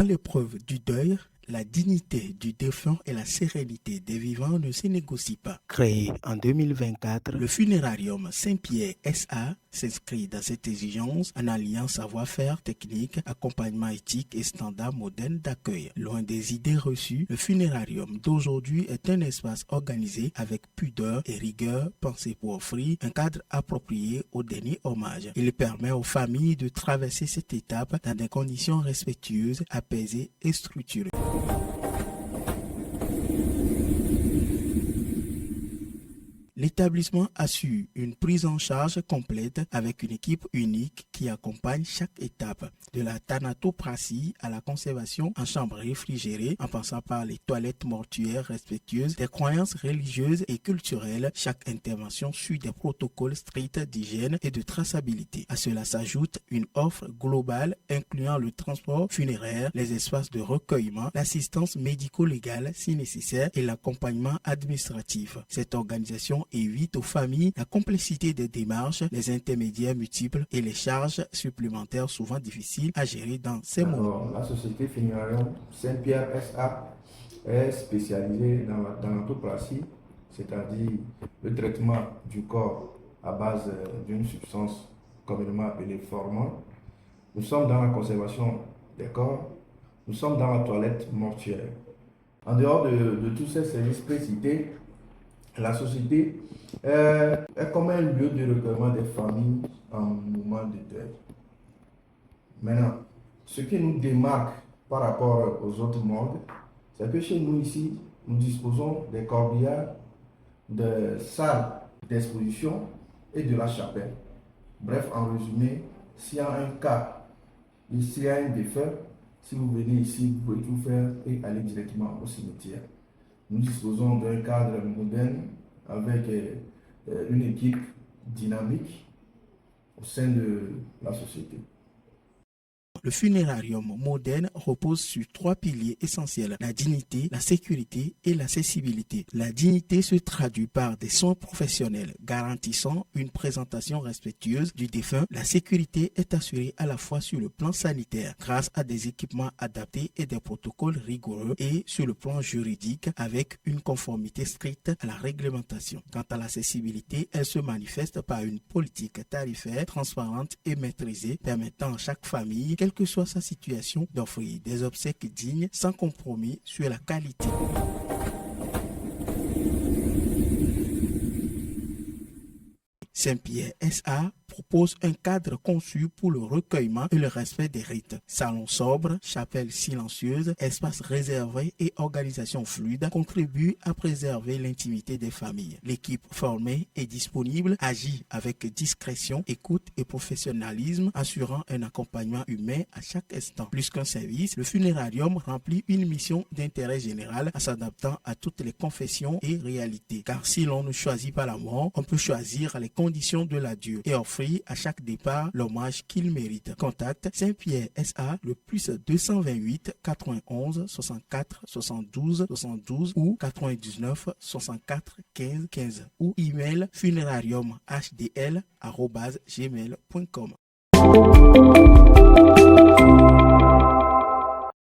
Dans l'épreuve du deuil, la dignité du défunt et la sérénité des vivants ne se négocient pas. Créé en 2024, le funérarium Saint-Pierre SA s'inscrit dans cette exigence en alliant savoir-faire technique, accompagnement éthique et standards modernes d'accueil. Loin des idées reçues, le funérarium d'aujourd'hui est un espace organisé avec pudeur et rigueur, pensé pour offrir un cadre approprié au dernier hommage. Il permet aux familles de traverser cette étape dans des conditions respectueuses, apaisées et structurées. L'établissement assure une prise en charge complète avec une équipe unique qui accompagne chaque étape, de la thanatopraxie à la conservation en chambre réfrigérée, en passant par les toilettes mortuaires respectueuses des croyances religieuses et culturelles. Chaque intervention suit des protocoles stricts d'hygiène et de traçabilité. À cela s'ajoute une offre globale incluant le transport funéraire, les espaces de recueillement, l'assistance médico-légale si nécessaire et l'accompagnement administratif. Cette organisation évite aux familles la complexité des démarches, les intermédiaires multiples et les charges supplémentaires souvent difficiles à gérer dans ces moments. La société Funérarium Saint-Pierre SA est spécialisée dans la thanatopraxie, c'est-à-dire le traitement du corps à base d'une substance communément appelée formol. Nous sommes dans la conservation des corps, nous sommes dans la toilette mortuaire. En dehors de tous ces services précités, la société est comme un lieu de recueillement des familles en moment de deuil. Maintenant, ce qui nous démarque par rapport aux autres morgues, c'est que chez nous ici, nous disposons des corbillards, de salles d'exposition et de la chapelle. Bref, en résumé, s'il y a un cas, s'il y a un défunt, si vous venez ici, vous pouvez tout faire et aller directement au cimetière. Nous disposons d'un cadre moderne avec une équipe dynamique au sein de la société. Le funérarium moderne repose sur 3 piliers essentiels: la dignité, la sécurité et l'accessibilité. La dignité se traduit par des soins professionnels garantissant une présentation respectueuse du défunt. La sécurité est assurée à la fois sur le plan sanitaire grâce à des équipements adaptés et des protocoles rigoureux, et sur le plan juridique avec une conformité stricte à la réglementation. Quant à l'accessibilité, elle se manifeste par une politique tarifaire transparente et maîtrisée permettant à chaque famille, quelle que soit sa situation, d'offrir des obsèques dignes sans compromis sur la qualité. Saint-Pierre SA propose un cadre conçu pour le recueillement et le respect des rites. Salon sobre, chapelle silencieuse, espace réservé et organisation fluide contribuent à préserver l'intimité des familles. L'équipe formée et disponible agit avec discrétion, écoute et professionnalisme, assurant un accompagnement humain à chaque instant. Plus qu'un service, le funérarium remplit une mission d'intérêt général en s'adaptant à toutes les confessions et réalités. Car si l'on ne choisit pas la mort, on peut choisir les conditions de l'adieu et offrir à chaque départ l'hommage qu'il mérite. Contact Saint-Pierre SA le +228 91 64 72 72 ou 99 64 15 15 ou email funérariumhdl@gmail.com.